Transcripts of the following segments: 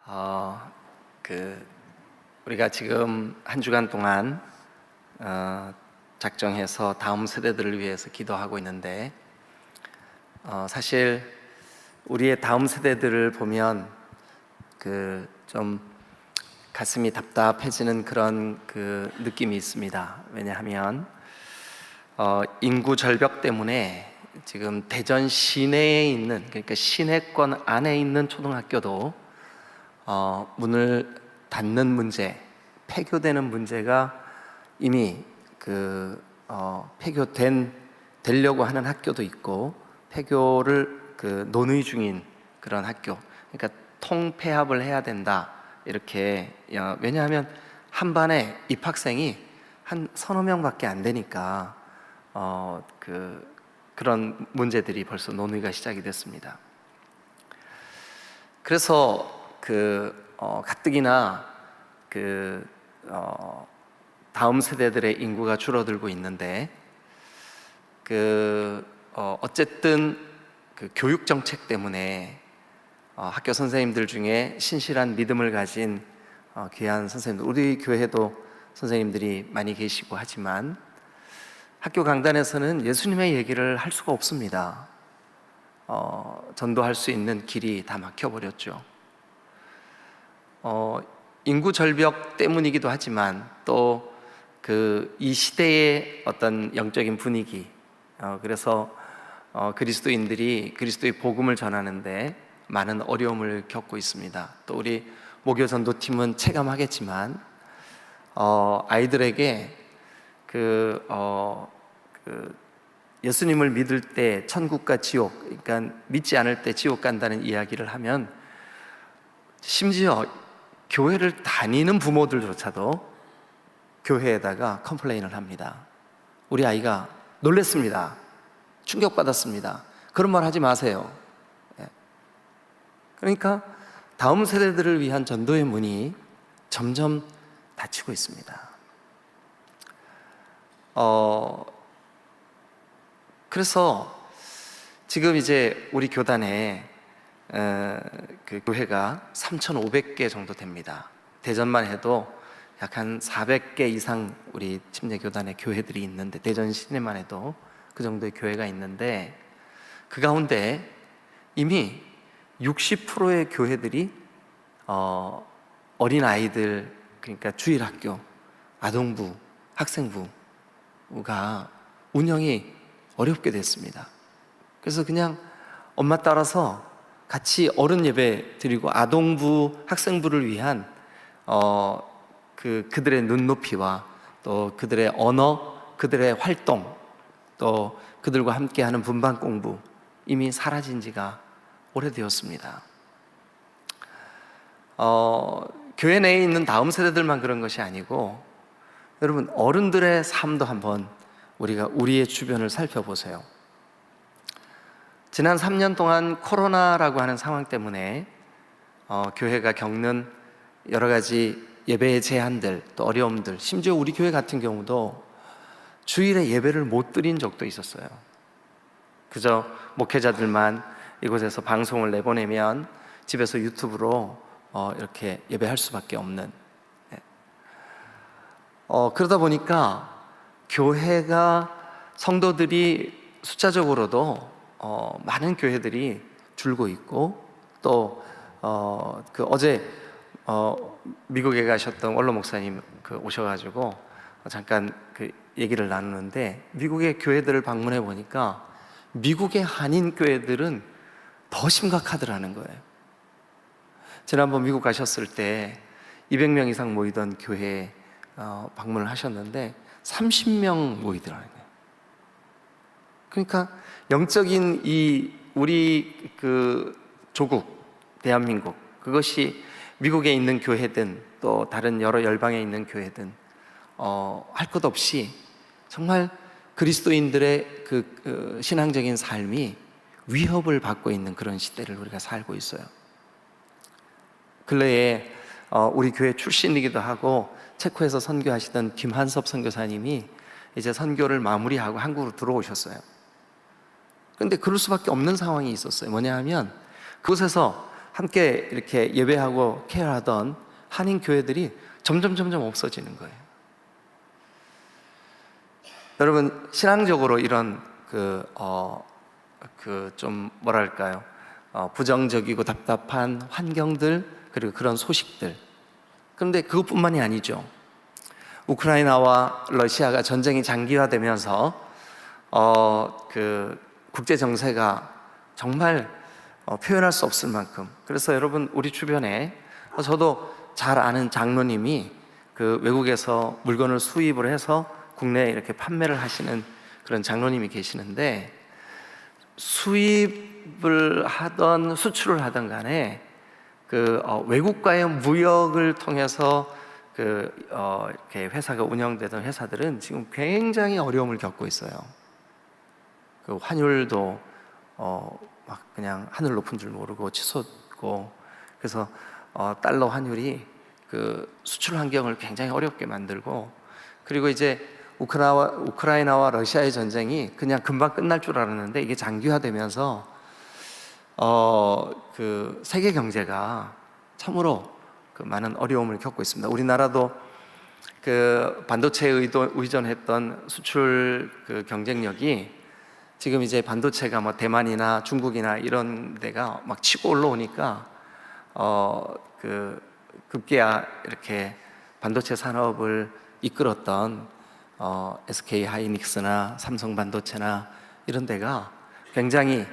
어, 우리가 지금 한 주간 동안 작정해서 다음 세대들을 위해서 기도하고 있는데, 사실 우리의 다음 세대들을 보면 좀 가슴이 답답해지는 그런 느낌이 있습니다. 왜냐하면 인구 절벽 때문에 지금 대전 시내에 있는, 그러니까 시내권 안에 있는 초등학교도 문을 닫는 문제, 폐교되는 문제가 이미 되려고 하는 학교도 있고, 폐교를 논의 중인 그런 학교. 그러니까 통폐합을 해야 된다, 이렇게. 왜냐하면 한 반에 입학생이 한 서너 명밖에 안 되니까 그런 문제들이 벌써 논의가 시작이 됐습니다. 그래서 가뜩이나 다음 세대들의 인구가 줄어들고 있는데, 어쨌든 교육 정책 때문에 학교 선생님들 중에 신실한 믿음을 가진 귀한 선생님들, 우리 교회도 선생님들이 많이 계시고 하지만 학교 강단에서는 예수님의 얘기를 할 수가 없습니다. 전도할 수 있는 길이 다 막혀버렸죠. 인구 절벽 때문이기도 하지만 또 이 시대의 어떤 영적인 분위기, 그래서 그리스도인들이 그리스도의 복음을 전하는데 많은 어려움을 겪고 있습니다. 또 우리 목요 전도팀은 체감하겠지만 아이들에게 예수님을 믿을 때 천국과 지옥, 그러니까 믿지 않을 때 지옥 간다는 이야기를 하면, 심지어 교회를 다니는 부모들조차도 교회에다가 컴플레인을 합니다. 우리 아이가 놀랬습니다. 충격받았습니다. 그런 말 하지 마세요. 그러니까 다음 세대들을 위한 전도의 문이 점점 닫히고 있습니다. 그래서 지금 이제 우리 교단에 교회가 3,500개 정도 됩니다. 대전만 해도 약 한 400개 이상 우리 침례 교단의 교회들이 있는데, 대전 시내만 해도 그 정도의 교회가 있는데, 그 가운데 이미 60%의 교회들이 어린 아이들, 그러니까 주일학교, 아동부, 학생부가 운영이 어렵게 됐습니다. 그래서 그냥 엄마 따라서 같이 어른 예배 드리고 아동부, 학생부를 위한 그들의 눈높이와 또 그들의 언어, 그들의 활동, 또 그들과 함께하는 분반 공부, 이미 사라진 지가 오래되었습니다. 교회 내에 있는 다음 세대들만 그런 것이 아니고, 여러분 어른들의 삶도 한번 우리가 우리의 주변을 살펴보세요. 지난 3년 동안 코로나라고 하는 상황 때문에 교회가 겪는 여러 가지 예배의 제한들, 또 어려움들, 심지어 우리 교회 같은 경우도 주일에 예배를 못 드린 적도 있었어요. 그저 목회자들만 이곳에서 방송을 내보내면 집에서 유튜브로 이렇게 예배할 수밖에 없는. 그러다 보니까 교회가, 성도들이 숫자적으로도 많은 교회들이 줄고 있고, 또 어제 미국에 가셨던 원로 목사님 오셔가지고 잠깐 얘기를 나누는데, 미국의 교회들을 방문해 보니까 미국의 한인 교회들은 더 심각하더라는 거예요. 지난번 미국 가셨을 때 200명 이상 모이던 교회 방문을 하셨는데 30명 모이더라는 거예요. 그러니까 영적인 우리 조국 대한민국, 그것이 미국에 있는 교회든 또 다른 여러 열방에 있는 교회든 할 것 없이 정말 그리스도인들의 신앙적인 삶이 위협을 받고 있는 그런 시대를 우리가 살고 있어요. 근래에 우리 교회 출신이기도 하고 체코에서 선교하시던 김한섭 선교사님이 이제 선교를 마무리하고 한국으로 들어오셨어요. 그런데 그럴 수밖에 없는 상황이 있었어요. 뭐냐 하면 그곳에서 함께 이렇게 예배하고 케어하던 한인 교회들이 점점 없어지는 거예요. 여러분, 신앙적으로 이런 좀 뭐랄까요, 부정적이고 답답한 환경들, 그리고 그런 소식들. 그런데 그것뿐만이 아니죠. 우크라이나와 러시아가 전쟁이 장기화되면서 국제 정세가 정말 표현할 수 없을 만큼, 그래서 여러분, 우리 주변에 저도 잘 아는 장로님이 그 외국에서 물건을 수입을 해서 국내에 이렇게 판매를 하시는 그런 장로님이 계시는데, 수입을 하던 수출을 하던 간에 외국과의 무역을 통해서 이렇게 회사가 운영되던 회사들은 지금 굉장히 어려움을 겪고 있어요. 그 환율도 막 그냥 하늘 높은 줄 모르고 치솟고, 그래서 달러 환율이 그 수출 환경을 굉장히 어렵게 만들고, 그리고 이제 우크라이나와 러시아의 전쟁이 그냥 금방 끝날 줄 알았는데 이게 장기화되면서 그 세계 경제가 참으로 그 많은 어려움을 겪고 있습니다. 우리나라도 그 반도체에 의존했던 수출 그 경쟁력이 지금 이제 반도체가 뭐 대만이나 중국이나 이런 데가 막 치고 올라오니까 그 급기야 이렇게 반도체 산업을 이끌었던 SK 하이닉스나 삼성 반도체나 이런 데가 굉장히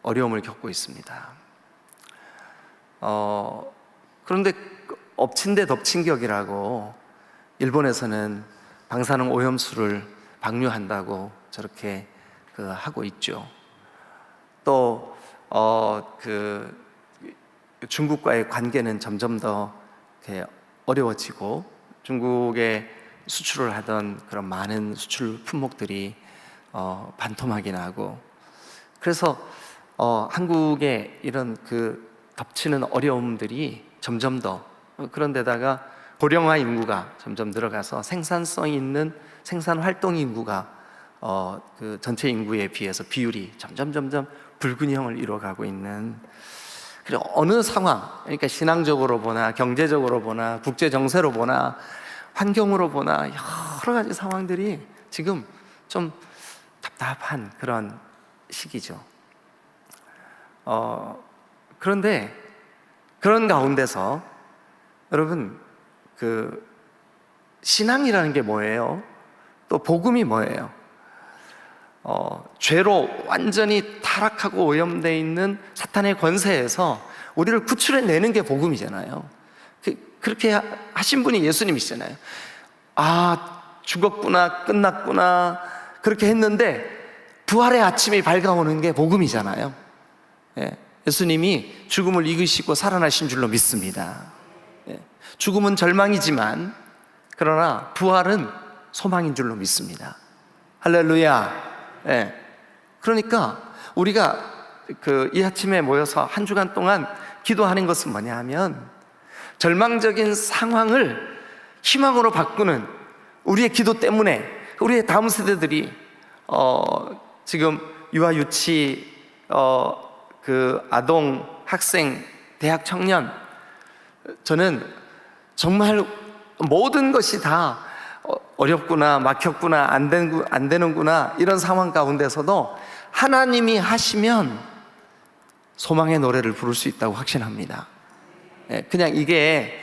어려움을 겪고 있습니다. 그런데 엎친 데 덮친 격이라고 일본에서는 방사능 오염수를 방류한다고 저렇게 하고 있죠. 또 중국과의 관계는 점점 더 어려워지고, 중국에 수출을 하던 그런 많은 수출 품목들이 반토막이 나고, 그래서 한국의 이런 덮치는 어려움들이 점점 더, 그런데다가 고령화 인구가 점점 늘어가서 생산성 있는 생산 활동 인구가 그 전체 인구에 비해서 비율이 점점 불균형을 이루어가고 있는, 그리고 어느 상황, 그러니까 신앙적으로 보나 경제적으로 보나 국제 정세로 보나 환경으로 보나 여러 가지 상황들이 지금 좀 답답한 그런 시기죠. 그런데 그런 가운데서 여러분, 신앙이라는 게 뭐예요? 또 복음이 뭐예요? 죄로 완전히 타락하고 오염되어 있는 사탄의 권세에서 우리를 구출해내는 게 복음이잖아요. 그렇게 하신 분이 예수님이시잖아요. 죽었구나, 끝났구나, 그렇게 했는데 부활의 아침이 밝아오는 게 복음이잖아요. 예수님이 죽음을 이기시고 살아나신 줄로 믿습니다. 죽음은 절망이지만 그러나 부활은 소망인 줄로 믿습니다. 할렐루야. 그러니까 우리가 이 아침에 모여서 한 주간 동안 기도하는 것은 뭐냐 하면, 절망적인 상황을 희망으로 바꾸는 우리의 기도 때문에 우리의 다음 세대들이 지금 유아 유치, 아동, 학생, 대학 청년, 저는 정말 모든 것이 다 어렵구나, 막혔구나, 안 되는구나, 이런 상황 가운데서도 하나님이 하시면 소망의 노래를 부를 수 있다고 확신합니다. 그냥 이게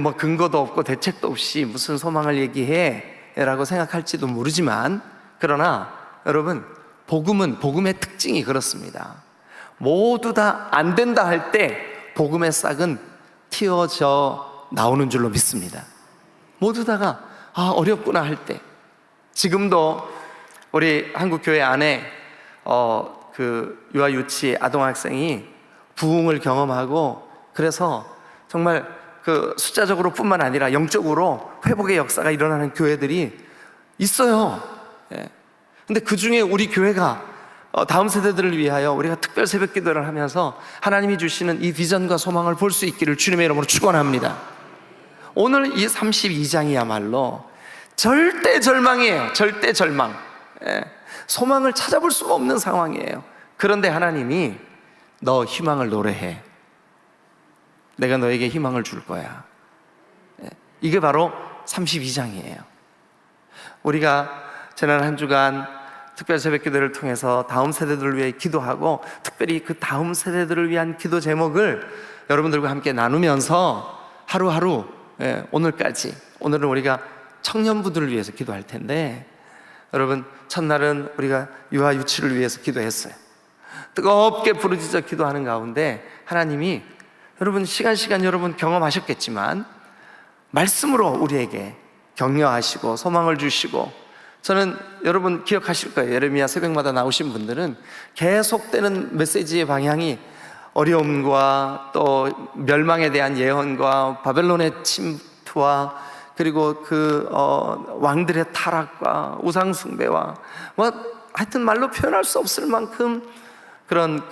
뭐 근거도 없고 대책도 없이 무슨 소망을 얘기해 라고 생각할지도 모르지만, 그러나 여러분, 복음의 특징이 그렇습니다. 모두 다 안 된다 할 때 복음의 싹은 튀어져 나오는 줄로 믿습니다. 모두 다가 어렵구나 할 때, 지금도 우리 한국교회 안에 유아 유치 아동학생이 부흥을 경험하고, 그래서 정말 숫자적으로 뿐만 아니라 영적으로 회복의 역사가 일어나는 교회들이 있어요. 근데 그 중에 우리 교회가 다음 세대들을 위하여 우리가 특별 새벽 기도를 하면서 하나님이 주시는 이 비전과 소망을 볼 수 있기를 주님의 이름으로 축원합니다. 오늘 이 32장이야말로 절대 절망이에요. 절대 절망. 소망을 찾아볼 수가 없는 상황이에요. 그런데 하나님이 너 희망을 노래해. 내가 너에게 희망을 줄 거야. 이게 바로 32장이에요. 우리가 지난 한 주간 특별 새벽기도를 통해서 다음 세대들을 위해 기도하고, 특별히 그 다음 세대들을 위한 기도 제목을 여러분들과 함께 나누면서 하루하루, 오늘까지, 오늘은 우리가 청년부들을 위해서 기도할 텐데, 여러분, 첫날은 우리가 유아 유치를 위해서 기도했어요. 뜨겁게 부르짖어 기도하는 가운데 하나님이, 여러분 시간 여러분 경험하셨겠지만 말씀으로 우리에게 격려하시고 소망을 주시고, 저는 여러분 기억하실 거예요. 예레미야 새벽마다 나오신 분들은 계속되는 메시지의 방향이 어려움과 또 멸망에 대한 예언과 바벨론의 침투와 그리고 그 왕들의 타락과 우상 숭배와 하여튼 말로 표현할 수 없을 만큼 그런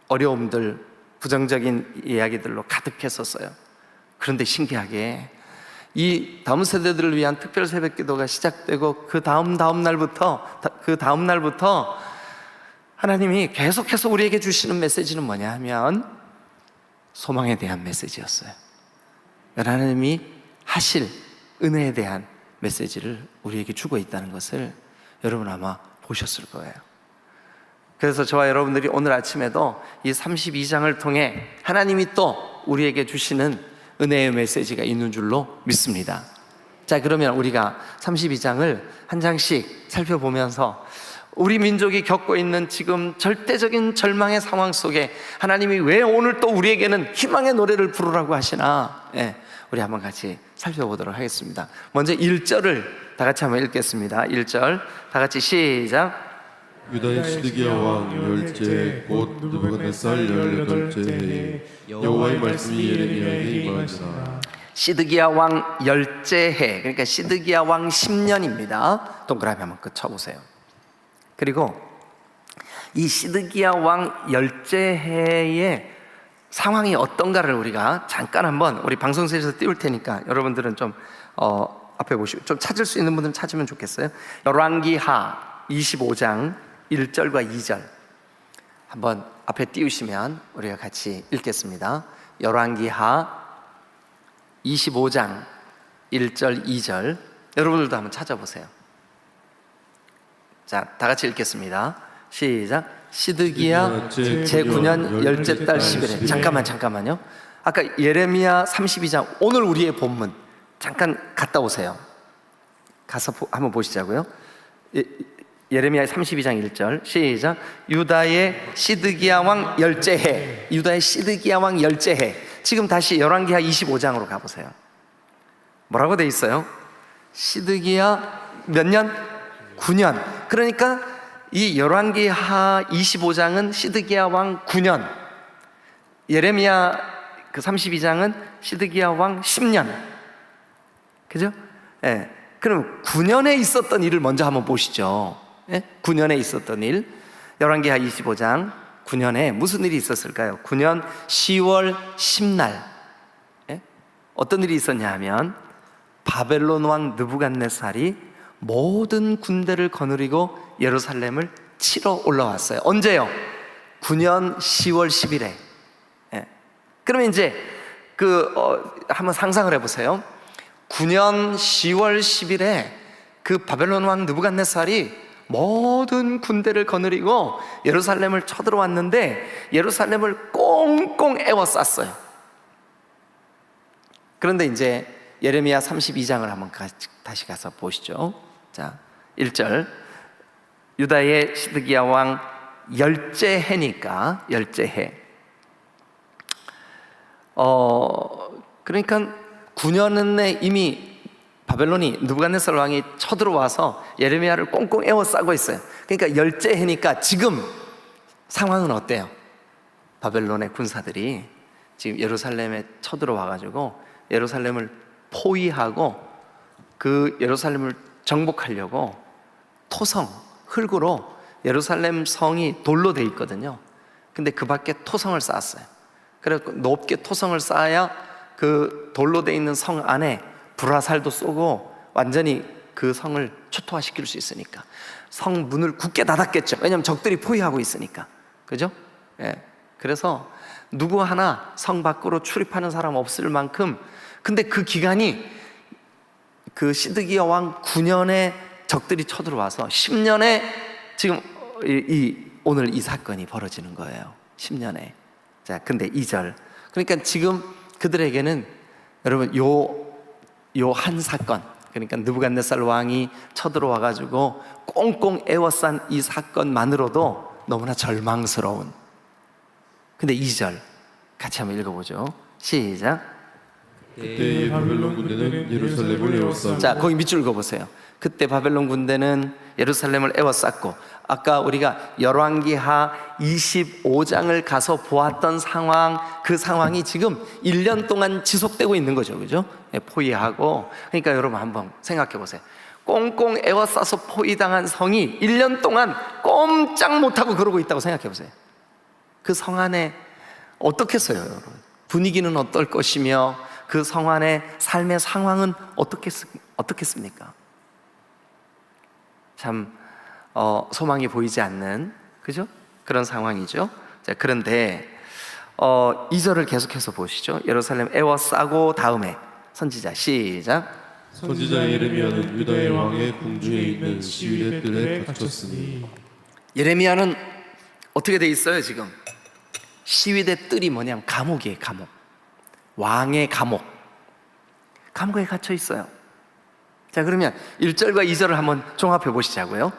어려움들, 부정적인 이야기들로 가득했었어요. 그런데 신기하게 이 다음 세대들을 위한 특별 새벽 기도가 시작되고 그 다음 날부터 하나님이 계속해서 우리에게 주시는 메시지는 뭐냐 하면 소망에 대한 메시지였어요. 하나님이 하실 은혜에 대한 메시지를 우리에게 주고 있다는 것을 여러분 아마 보셨을 거예요. 그래서 저와 여러분들이 오늘 아침에도 이 32장을 통해 하나님이 또 우리에게 주시는 은혜의 메시지가 있는 줄로 믿습니다. 자, 그러면 우리가 32장을 한 장씩 살펴보면서 우리 민족이 겪고 있는 지금 절대적인 절망의 상황 속에 하나님이 왜 오늘 또 우리에게는 희망의 노래를 부르라고 하시나, 우리 한번 같이 살펴보도록 하겠습니다. 먼저 1절을 다 같이 한번 읽겠습니다. 1절 다 같이 시작. 유다의 시드기야 왕 열째 곧 느부갓네살 18째 해에 여호와의 말씀이 예레미야에게 임하니라. 시드기야 왕 열째 해, 그러니까 시드기야 왕 10년입니다. 동그라미 한번 쳐보세요. 그리고 이 시드기야 왕 열째 해의 상황이 어떤가를 우리가 잠깐 한번 우리 방송실에서 띄울 테니까 여러분들은 좀 앞에 보시고 좀 찾을 수 있는 분들은 찾으면 좋겠어요. 열왕기하 25장 1절과 2절 한번 앞에 띄우시면 우리가 같이 읽겠습니다. 열왕기하 25장 1절 2절 여러분들도 한번 찾아보세요. 자, 다 같이 읽겠습니다. 시작. 시드기야 제9년 열째 달 10일에. 잠깐만요. 아까 예레미야 32장, 오늘 우리의 본문 잠깐 갔다 오세요. 가서 한번 보시자고요. 예레미야 32장 1절 시작. 유다의 시드기야 왕 열째 해. 유다의 시드기야 왕 열째 해. 지금 다시 열왕기하 25장으로 가보세요. 뭐라고 돼 있어요? 시드기야 몇 년? 9년. 그러니까 이 열왕기하 25장은 시드기야 왕 9년, 예레미야 그 32장은 시드기야 왕 10년. 그죠? 그럼 9년에 있었던 일을 먼저 한번 보시죠. 9년에 있었던 일. 열왕기하 25장 9년에 무슨 일이 있었을까요? 9년 10월 10날 어떤 일이 있었냐 하면 바벨론 왕 느부갓네살이 모든 군대를 거느리고 예루살렘을 치러 올라왔어요. 언제요? 9년 10월 10일에. 그러면 이제 한번 상상을 해보세요. 9년 10월 10일에 그 바벨론 왕 느부갓네살이 모든 군대를 거느리고 예루살렘을 쳐들어왔는데 예루살렘을 꽁꽁 에워쌌어요. 그런데 이제 예레미야 32장을 한번 다시 가서 보시죠. 자, 1절 유다의 시드기야 왕 열째 해니까 열째 해. 그러니까 9년에 이미 바벨론이 느부갓네살 왕이 쳐들어와서 예레미야를 꽁꽁 에워싸고 있어요. 그러니까 열째 해니까 지금 상황은 어때요? 바벨론의 군사들이 지금 예루살렘에 쳐들어와가지고 예루살렘을 포위하고 그 예루살렘을 정복하려고 토성, 흙으로 예루살렘 성이 돌로 돼 있거든요. 근데 그 밖에 토성을 쌓았어요. 그래서 높게 토성을 쌓아야 그 돌로 돼 있는 성 안에 불화살도 쏘고 완전히 그 성을 초토화시킬 수 있으니까 성 문을 굳게 닫았겠죠. 왜냐하면 적들이 포위하고 있으니까. 그죠? 예. 그래서 누구 하나 성 밖으로 출입하는 사람 없을 만큼, 근데 그 기간이 그 시드기야 왕 9년에 적들이 쳐들어와서 10년에 지금 오늘 이 사건이 벌어지는 거예요. 10년에. 자, 근데 2절. 그러니까 지금 그들에게는 여러분 요 한 사건, 그러니까 느부갓네살 왕이 쳐들어와 가지고 꽁꽁 에워싼 이 사건만으로도 너무나 절망스러운. 근데 2절 같이 한번 읽어보죠. 시작. 그때 바벨론 군대는 예루살렘을 에워싸고. 자, 거기 밑줄 읽어보세요. 그때 바벨론 군대는 예루살렘을 에워쌌고, 아까 우리가 열왕기하 25장을 가서 보았던 상황, 그 상황이 지금 1년 동안 지속되고 있는 거죠. 그죠? 포위하고. 그러니까 여러분 한번 생각해 보세요. 꽁꽁 에워싸서 포위당한 성이 1년 동안 꼼짝 못하고 그러고 있다고 생각해 보세요. 그 성 안에 어떻겠어요, 여러분? 분위기는 어떨 것이며 그 성 안의 삶의 상황은 어떻겠습니까? 참 소망이 보이지 않는, 그죠? 그런 상황이죠. 자, 그런데 2절을 계속해서 보시죠. 예루살렘 에워싸고 다음에 선지자 시작. 선지자 예레미야는 유다의 왕의 궁중에 있는 시위대 뜰에 갇혔으니. 예레미야는 어떻게 돼 있어요 지금? 시위대 뜰이 뭐냐면 감옥이에요. 감옥. 왕의 감옥. 감옥에 갇혀 있어요. 자, 그러면 1절과 2절을 한번 종합해 보시자고요.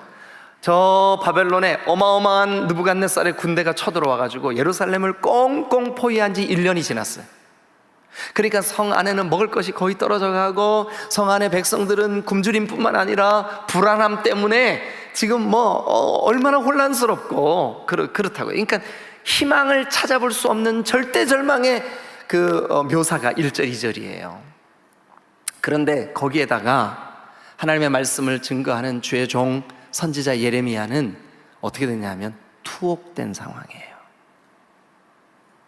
저 바벨론에 어마어마한 느부갓네살의 군대가 쳐들어와 가지고 예루살렘을 꽁꽁 포위한 지 1년이 지났어요. 그러니까 성 안에는 먹을 것이 거의 떨어져 가고, 성 안의 백성들은 굶주림뿐만 아니라 불안함 때문에 지금 얼마나 혼란스럽고 그렇다고요. 그러니까 희망을 찾아볼 수 없는 절대 절망의 그 묘사가 1절, 2절이에요. 그런데 거기에다가 하나님의 말씀을 증거하는 주의 종 선지자 예레미야는 어떻게 되냐면 투옥된 상황이에요.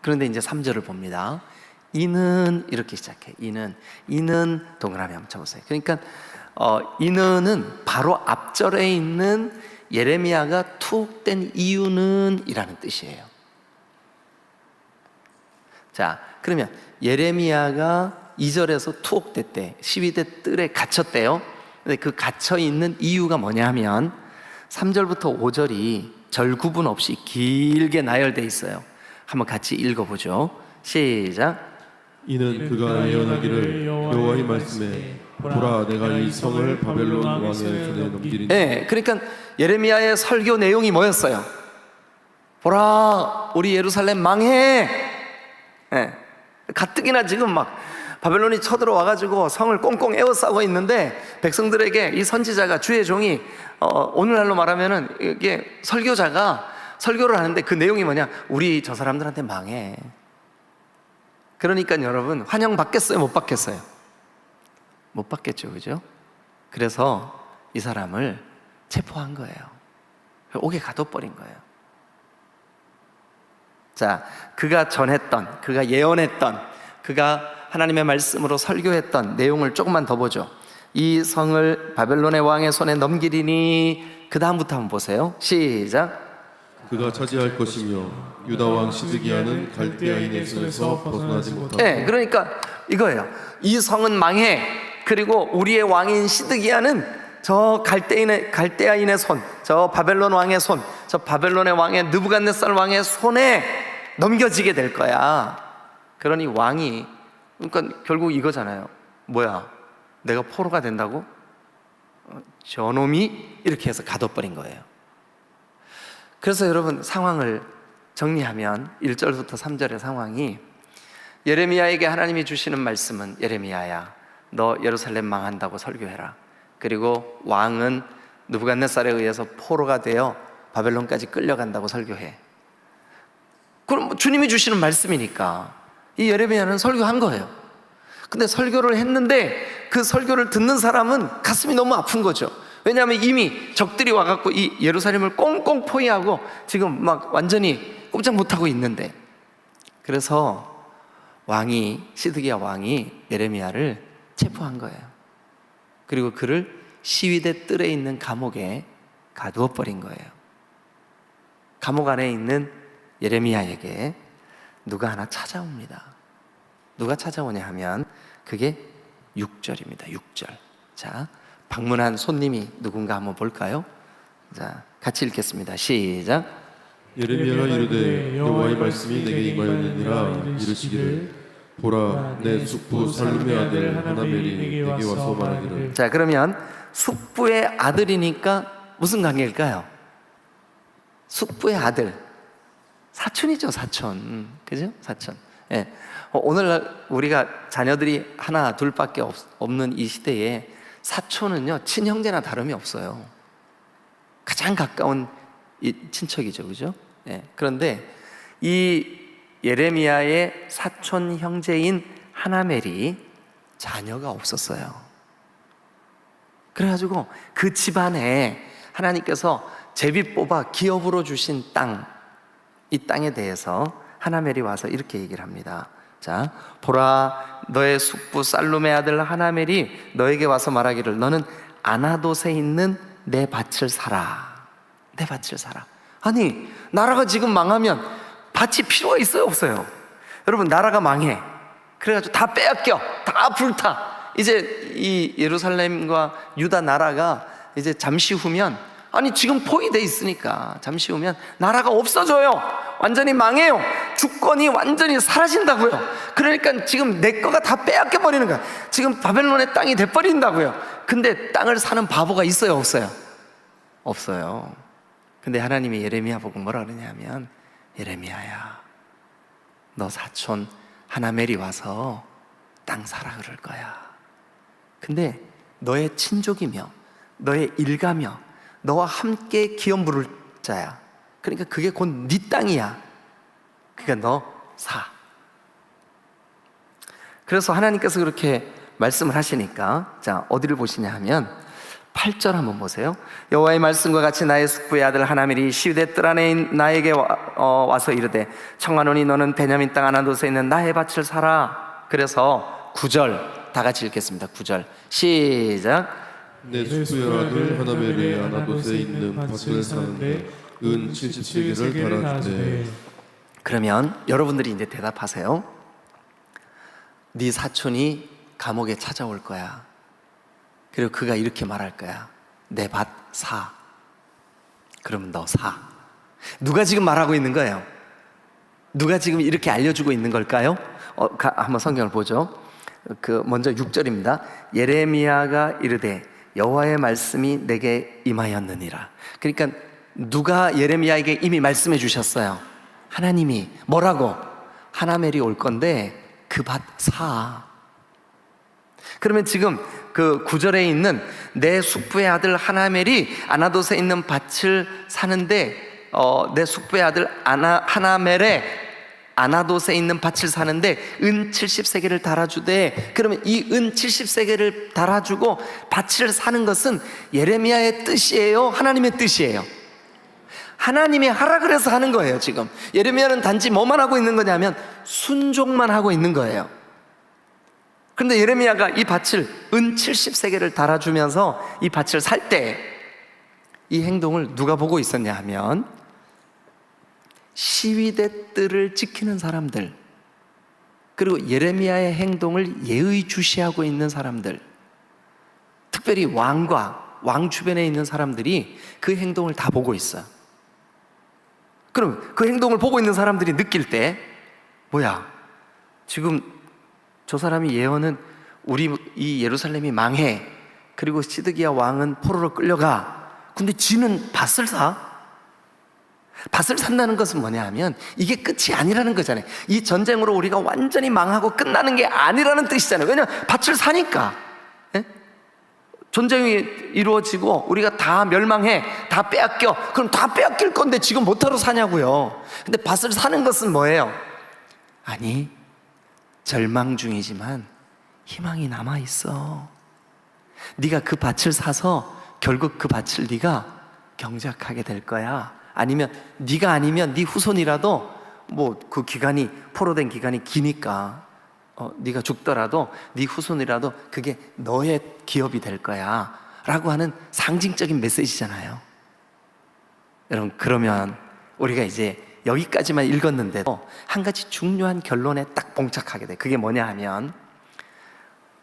그런데 이제 3절을 봅니다. 이는 이렇게 시작해. 이는 동그라미 한번 쳐보세요. 그러니까 이는은 바로 앞절에 있는 예레미야가 투옥된 이유는 이라는 뜻이에요. 자, 그러면 예레미야가 2절에서 투옥됐대. 시위대 뜰에 갇혔대요. 근데 그 갇혀있는 이유가 뭐냐 하면 3절부터 5절이 절 구분 없이 길게 나열되어 있어요. 한번 같이 읽어보죠. 시작. 이는 그가 예언하기를 여호와의 말씀에 보라 내가 이 성을 바벨론 왕의 손에 넘기리니. 네, 그러니까 예레미야의 설교 내용이 뭐였어요? 보라 우리 예루살렘 망해. 네, 가뜩이나 지금 막 바벨론이 쳐들어와가지고 성을 꽁꽁 에워싸고 있는데 백성들에게 이 선지자가 주의 종이 오늘날로 말하면은 이게 설교자가 설교를 하는데 그 내용이 뭐냐? 우리 저 사람들한테 망해. 그러니까 여러분 환영받겠어요? 못 받겠어요? 못 받겠죠, 그죠? 그래서 이 사람을 체포한 거예요. 옥에 가둬버린 거예요. 자, 그가 전했던, 그가 예언했던, 그가 하나님의 말씀으로 설교했던 내용을 조금만 더 보죠. 이 성을 바벨론의 왕의 손에 넘기리니. 그 다음부터 한번 보세요. 시작. 그가 차지할 것이며 유다 왕 시드기야는 갈대아인의 손에서 벗어나지 못하고. 네, 그러니까 이거예요. 이 성은 망해. 그리고 우리의 왕인 시드기야는 저 갈대아인의 손, 저 바벨론 왕의 손, 저 바벨론의 왕의 느부갓네살 왕의 손에 넘겨지게 될 거야. 그러니 왕이, 그러니까 결국 이거잖아요. 뭐야, 내가 포로가 된다고? 저놈이 이렇게 해서 가둬버린 거예요. 그래서 여러분 상황을 정리하면 1절부터 3절의 상황이, 예레미야에게 하나님이 주시는 말씀은 예레미야야 너 예루살렘 망한다고 설교해라. 그리고 왕은 느부갓네살에 의해서 포로가 되어 바벨론까지 끌려간다고 설교해. 그럼 주님이 주시는 말씀이니까 이 예레미야는 설교한 거예요. 근데 설교를 했는데 그 설교를 듣는 사람은 가슴이 너무 아픈 거죠. 왜냐하면 이미 적들이 와갖고 이 예루살렘을 꽁꽁 포위하고 지금 막 완전히 꼼짝 못하고 있는데, 그래서 시드기야 왕이 예레미야를 체포한 거예요. 그리고 그를 시위대 뜰에 있는 감옥에 가두어 버린 거예요. 감옥 안에 있는 예레미야에게 누가 하나 찾아옵니다. 누가 찾아오냐 하면 그게 6절입니다. 6절. 자, 방문한 손님이 누군가 한번 볼까요? 자, 같이 읽겠습니다. 시작. 예레미야가 이르되 여호와의 말씀이 내게 임하였느니라. 이르시기를 보라 내 숙부 살룸의 아들 하나멜이 내게 와서 말하기를. 자, 그러면 숙부의 아들이니까 무슨 관계일까요? 숙부의 아들, 사촌이죠. 사촌. 그죠? 사촌. 예. 오늘날 우리가 자녀들이 하나 둘밖에 없는 이 시대에 사촌은요 친형제나 다름이 없어요. 가장 가까운 이 친척이죠. 그죠? 예. 그런데 이 예레미야의 사촌 형제인 하나멜이 자녀가 없었어요. 그래가지고 그 집안에 하나님께서 제비 뽑아 기업으로 주신 땅, 이 땅에 대해서 하나멜이 와서 이렇게 얘기를 합니다. 자, 보라 너의 숙부 살룸의 아들 하나멜이 너에게 와서 말하기를 너는 아나돗에 있는 내 밭을 사라. 내 밭을 사라. 아니, 나라가 지금 망하면 밭이 필요가 있어요, 없어요? 여러분, 나라가 망해. 그래가지고 다 빼앗겨, 다 불타. 이제 이 예루살렘과 유다 나라가 이제 잠시 후면, 아니 지금 포위돼 있으니까 잠시 후면 나라가 없어져요. 완전히 망해요. 주권이 완전히 사라진다고요. 그러니까 지금 내 거가 다 빼앗겨 버리는 거야. 지금 바벨론의 땅이 돼버린다고요. 근데 땅을 사는 바보가 있어요, 없어요? 없어요. 근데 하나님이 예레미야 보고 뭐라 그러냐면, 예레미야야, 너 사촌 하나멜이 와서 땅 사라 그럴 거야. 근데 너의 친족이며 너의 일가며 너와 함께 기업 부를 자야. 그러니까 그게 곧 네 땅이야. 그러니까 너 사. 그래서 하나님께서 그렇게 말씀을 하시니까, 자, 어디를 보시냐 하면 8절 한번 보세요. 여호와의 말씀과 같이 나의 숙부의 아들 하나멜이 시위대 뜰 안에 나에게 와서 이르되 청하노니 너는 베냐민 땅 아나돗에 있는 나의 밭을 사라. 그래서 9절 다 같이 읽겠습니다. 9절 시작. 내 숙부의 아들 하나멜이 아나돗에 있는 밭을 사는데 은 70세겔을 달아주되. 그러면 여러분들이 이제 대답하세요. 네 사촌이 감옥에 찾아올 거야. 그리고 그가 이렇게 말할 거야. 내 밭 사. 그러면 너 사. 누가 지금 말하고 있는 거예요? 누가 지금 이렇게 알려주고 있는 걸까요? 한번 성경을 보죠. 먼저 6절입니다. 예레미야가 이르되 여호와의 말씀이 내게 임하였느니라. 그러니까 누가 예레미야에게 이미 말씀해 주셨어요? 하나님이. 뭐라고? 하나멜이 올 건데 그 밭 사. 그러면 지금 그 9절에 있는 내 숙부의 아들 하나멜이 아나돗에 있는 밭을 사는데, 내 숙부의 아들 하나멜의 아나돗에 있는 밭을 사는데 은 70세겔을 달아주되. 그러면 이 은 70세겔을 달아주고 밭을 사는 것은 예레미야의 뜻이에요? 하나님의 뜻이에요? 하나님이 하라 그래서 하는 거예요. 지금 예레미야는 단지 뭐만 하고 있는 거냐면 순종만 하고 있는 거예요. 그런데 예레미야가 이 밭을 은 70세겔을 달아주면서 이 밭을 살 때 이 행동을 누가 보고 있었냐 하면 시위대 뜰을 지키는 사람들, 그리고 예레미야의 행동을 예의주시하고 있는 사람들, 특별히 왕과 왕 주변에 있는 사람들이 그 행동을 다 보고 있어요. 그럼 그 행동을 보고 있는 사람들이 느낄 때, 뭐야, 지금 저 사람이 예언은 우리 이 예루살렘이 망해, 그리고 시드기야 왕은 포로로 끌려가. 근데 지는 밭을 사? 밭을 산다는 것은 뭐냐 하면 이게 끝이 아니라는 거잖아요. 이 전쟁으로 우리가 완전히 망하고 끝나는 게 아니라는 뜻이잖아요. 왜냐하면 밭을 사니까. 예? 전쟁이 이루어지고 우리가 다 멸망해, 다 빼앗겨. 그럼 다 빼앗길 건데 지금 뭐하러 사냐고요. 근데 밭을 사는 것은 뭐예요? 아니, 절망 중이지만 희망이 남아있어. 네가 그 밭을 사서 결국 그 밭을 네가 경작하게 될 거야. 아니면 네가 아니면 네 후손이라도, 뭐 그 기간이, 포로된 기간이 기니까 네가 죽더라도 네 후손이라도 그게 너의 기업이 될 거야. 라고 하는 상징적인 메시지잖아요. 여러분, 그러면 우리가 이제 여기까지만 읽었는데도 한 가지 중요한 결론에 딱 봉착하게 돼. 그게 뭐냐 하면,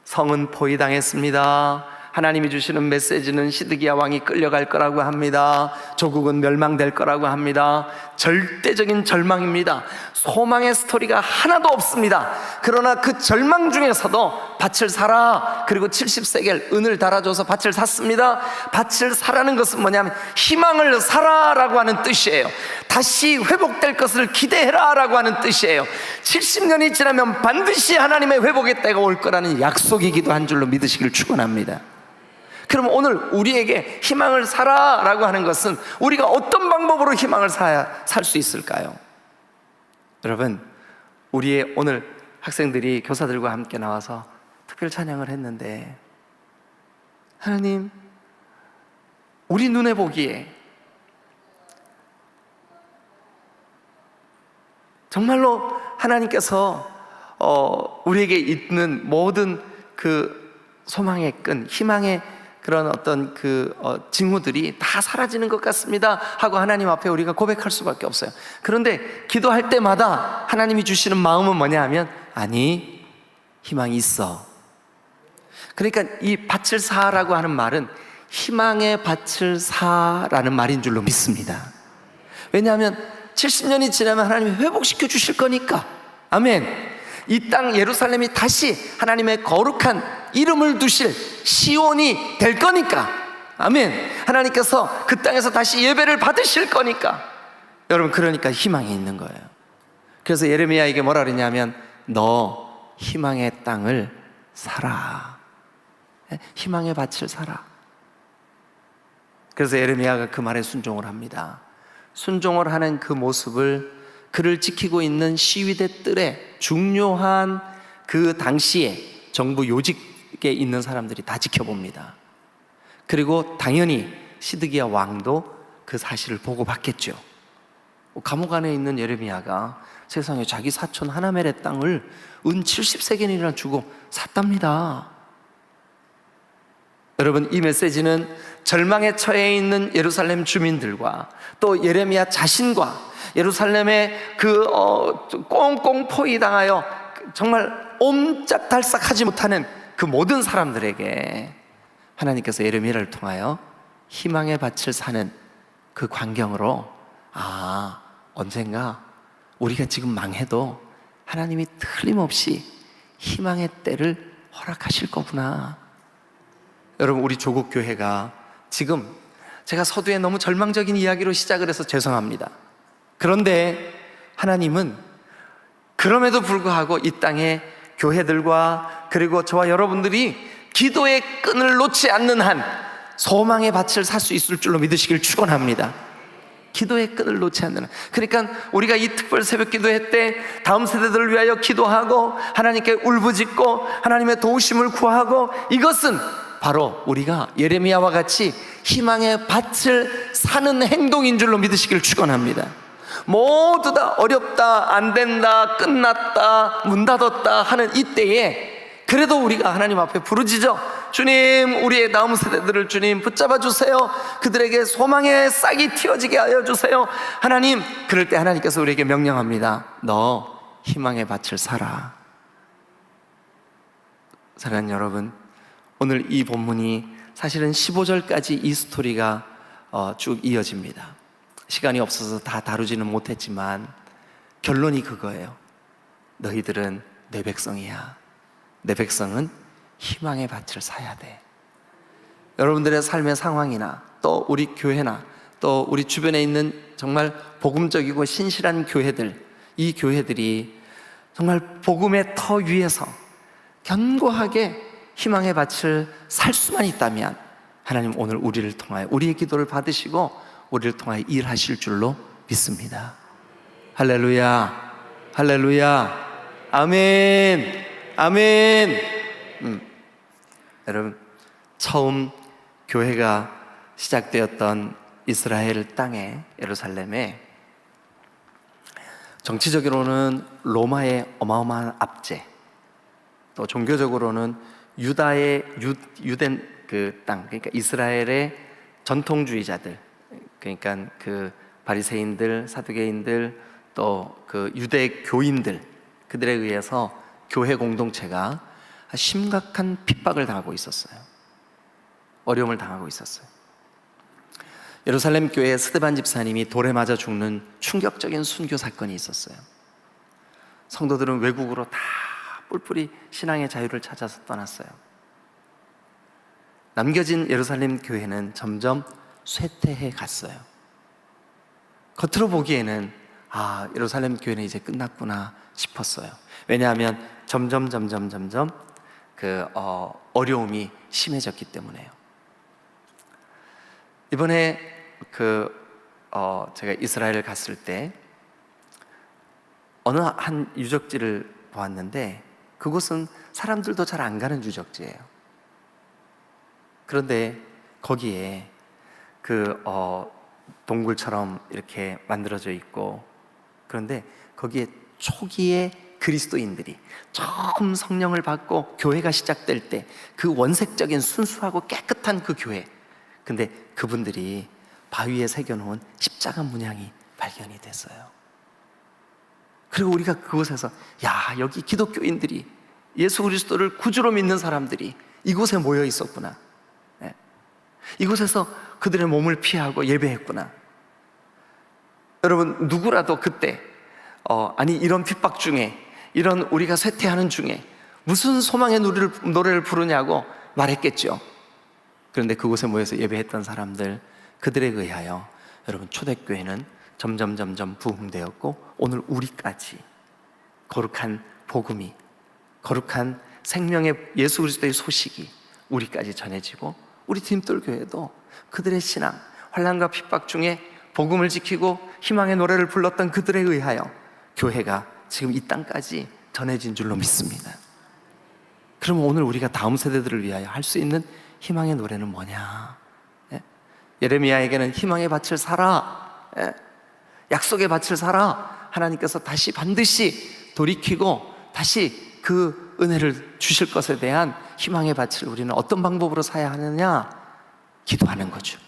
성은 포위당했습니다. 하나님이 주시는 메시지는 시드기야 왕이 끌려갈 거라고 합니다. 조국은 멸망될 거라고 합니다. 절대적인 절망입니다. 소망의 스토리가 하나도 없습니다. 그러나 그 절망 중에서도 밭을 사라, 그리고 70세겔 은을 달아줘서 밭을 샀습니다. 밭을 사라는 것은 뭐냐면 희망을 사라라고 하는 뜻이에요. 다시 회복될 것을 기대해라 라고 하는 뜻이에요. 70년이 지나면 반드시 하나님의 회복의 때가 올 거라는 약속이기도 한 줄로 믿으시길 축원합니다. 그럼 오늘 우리에게 희망을 사라 라고 하는 것은 우리가 어떤 방법으로 희망을 살 수 있을까요? 여러분, 우리의 오늘 학생들이 교사들과 함께 나와서 특별 찬양을 했는데, 하나님, 우리 눈에 보기에 정말로 하나님께서 우리에게 있는 모든 그 소망의 끈, 희망의 그런 어떤 징후들이 다 사라지는 것 같습니다 하고 하나님 앞에 우리가 고백할 수밖에 없어요. 그런데 기도할 때마다 하나님이 주시는 마음은 뭐냐 하면, 아니, 희망이 있어. 그러니까 이 밭을 사라고 하는 말은 희망의 밭을 사라는 말인 줄로 믿습니다. 왜냐하면 70년이 지나면 하나님이 회복시켜 주실 거니까. 아멘. 이 땅 예루살렘이 다시 하나님의 거룩한 이름을 두실 시온이 될 거니까. 아멘. 하나님께서 그 땅에서 다시 예배를 받으실 거니까. 여러분, 그러니까 희망이 있는 거예요. 그래서 예레미야에게 뭐라 그러냐면, 너 희망의 땅을 사라. 희망의 밭을 사라. 그래서 예레미야가 그 말에 순종을 합니다. 순종을 하는 그 모습을 그를 지키고 있는 시위대 뜰에 중요한 그 당시에 정부 요직에 있는 사람들이 다 지켜봅니다. 그리고 당연히 시드기야 왕도 그 사실을 보고받겠죠. 감옥 안에 있는 예레미야가 세상에 자기 사촌 하나멜의 땅을 은 70세겔이나 주고 샀답니다. 여러분, 이 메시지는 절망에 처해 있는 예루살렘 주민들과 또 예레미야 자신과 예루살렘에 꽁꽁 포위당하여 정말 옴짝달싹하지 못하는 그 모든 사람들에게 하나님께서 예레미야를 통하여 희망의 밭을 사는 그 광경으로, 아, 언젠가 우리가 지금 망해도 하나님이 틀림없이 희망의 때를 허락하실 거구나. 여러분, 우리 조국 교회가 지금, 제가 서두에 너무 절망적인 이야기로 시작을 해서 죄송합니다. 그런데 하나님은 그럼에도 불구하고 이 땅의 교회들과 그리고 저와 여러분들이 기도의 끈을 놓지 않는 한 소망의 밭을 살 수 있을 줄로 믿으시길 축원합니다. 기도의 끈을 놓지 않는 한. 그러니까 우리가 이 특별 새벽 기도회 때 다음 세대들을 위하여 기도하고 하나님께 울부짖고 하나님의 도우심을 구하고, 이것은 바로 우리가 예레미야와 같이 희망의 밭을 사는 행동인 줄로 믿으시길 축원합니다. 모두 다 어렵다, 안 된다, 끝났다, 문 닫았다 하는 이때에 그래도 우리가 하나님 앞에 부르짖어, 주님, 우리의 다음 세대들을 주님 붙잡아 주세요. 그들에게 소망의 싹이 틔어지게 하여 주세요. 하나님, 그럴 때 하나님께서 우리에게 명령합니다. 너 희망의 밭을 사라. 사랑하는 여러분, 오늘 이 본문이 사실은 15절까지 이 스토리가 쭉 이어집니다. 시간이 없어서 다 다루지는 못했지만 결론이 그거예요. 너희들은 내 백성이야. 내 백성은 희망의 밭을 사야 돼. 여러분들의 삶의 상황이나 또 우리 교회나 또 우리 주변에 있는 정말 복음적이고 신실한 교회들, 이 교회들이 정말 복음의 터 위에서 견고하게 희망의 밭을 살 수만 있다면 하나님 오늘 우리를 통하여 우리의 기도를 받으시고 우리를 통하여 일하실 줄로 믿습니다. 할렐루야, 할렐루야, 아멘, 아멘. 여러분, 처음 교회가 시작되었던 이스라엘 땅에, 예루살렘에 정치적으로는 로마의 어마어마한 압제, 또 종교적으로는 유다의 유댄 그 땅, 그러니까 이스라엘의 전통주의자들, 그러니까 그 바리새인들, 사두개인들, 또 그 유대 교인들, 그들에 의해서 교회 공동체가 심각한 핍박을 당하고 있었어요. 어려움을 당하고 있었어요. 예루살렘 교회 스데반 집사님이 돌에 맞아 죽는 충격적인 순교 사건이 있었어요. 성도들은 외국으로 다 뿔뿔이 신앙의 자유를 찾아서 떠났어요. 남겨진 예루살렘 교회는 점점 쇠퇴해 갔어요. 겉으로 보기에는 예루살렘 교회는 이제 끝났구나 싶었어요. 왜냐하면 점점 그 어려움이 심해졌기 때문에요. 이번에 제가 이스라엘을 갔을 때 어느 한 유적지를 보았는데 그곳은 사람들도 잘 안 가는 유적지예요. 그런데 거기에 동굴처럼 이렇게 만들어져 있고, 그런데 거기에 초기에 그리스도인들이 처음 성령을 받고 교회가 시작될 때 그 원색적인 순수하고 깨끗한 그 교회, 근데 그분들이 바위에 새겨놓은 십자가 문양이 발견이 됐어요. 그리고 우리가 그곳에서 여기 기독교인들이, 예수 그리스도를 구주로 믿는 사람들이 이곳에 모여 있었구나, 이곳에서 그들의 몸을 피하고 예배했구나. 여러분, 누구라도 그때 이런 핍박 중에, 이런 우리가 쇠퇴하는 중에 무슨 소망의 노래를 부르냐고 말했겠죠. 그런데 그곳에 모여서 예배했던 사람들, 그들에 의하여 여러분, 초대교회는 점점 부흥되었고, 오늘 우리까지 거룩한 복음이, 거룩한 생명의 예수 그리스도의 소식이 우리까지 전해지고, 우리 디딤돌교회도 그들의 신앙, 환난과 핍박 중에 복음을 지키고 희망의 노래를 불렀던 그들에 의하여 교회가 지금 이 땅까지 전해진 줄로 믿습니다. 그러면 오늘 우리가 다음 세대들을 위하여 할 수 있는 희망의 노래는 뭐냐? 예레미야에게는 희망의 밭을 사라, 약속의 밭을 사라. 하나님께서 다시 반드시 돌이키고 다시 그 은혜를 주실 것에 대한 희망의 밭을 우리는 어떤 방법으로 사야 하느냐? 기도하는 거죠.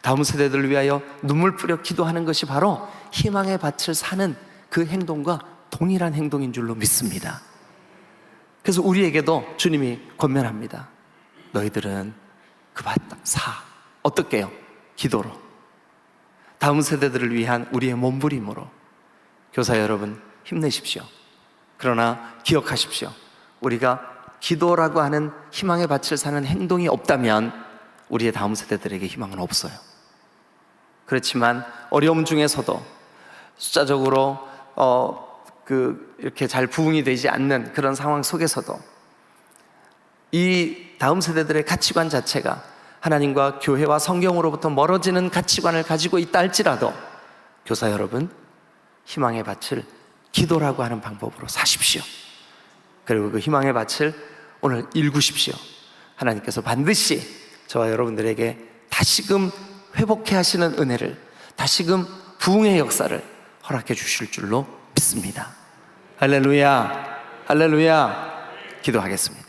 다음 세대들을 위하여 눈물 뿌려 기도하는 것이 바로 희망의 밭을 사는 그 행동과 동일한 행동인 줄로 믿습니다. 그래서 우리에게도 주님이 권면합니다. 너희들은 그 밭 사. 어떻게 해요? 기도로. 다음 세대들을 위한 우리의 몸부림으로. 교사 여러분, 힘내십시오. 그러나 기억하십시오. 우리가 기도라고 하는 희망의 밭을 사는 행동이 없다면 우리의 다음 세대들에게 희망은 없어요. 그렇지만 어려움 중에서도 숫자적으로 이렇게 잘 부흥이 되지 않는 그런 상황 속에서도 이 다음 세대들의 가치관 자체가 하나님과 교회와 성경으로부터 멀어지는 가치관을 가지고 있다 할지라도 교사 여러분, 희망의 밭을 기도라고 하는 방법으로 사십시오. 그리고 그 희망의 밭을 오늘 일구십시오. 하나님께서 반드시 저와 여러분들에게 다시금 회복해 하시는 은혜를, 다시금 부흥의 역사를 허락해 주실 줄로 믿습니다. 할렐루야, 할렐루야. 기도하겠습니다.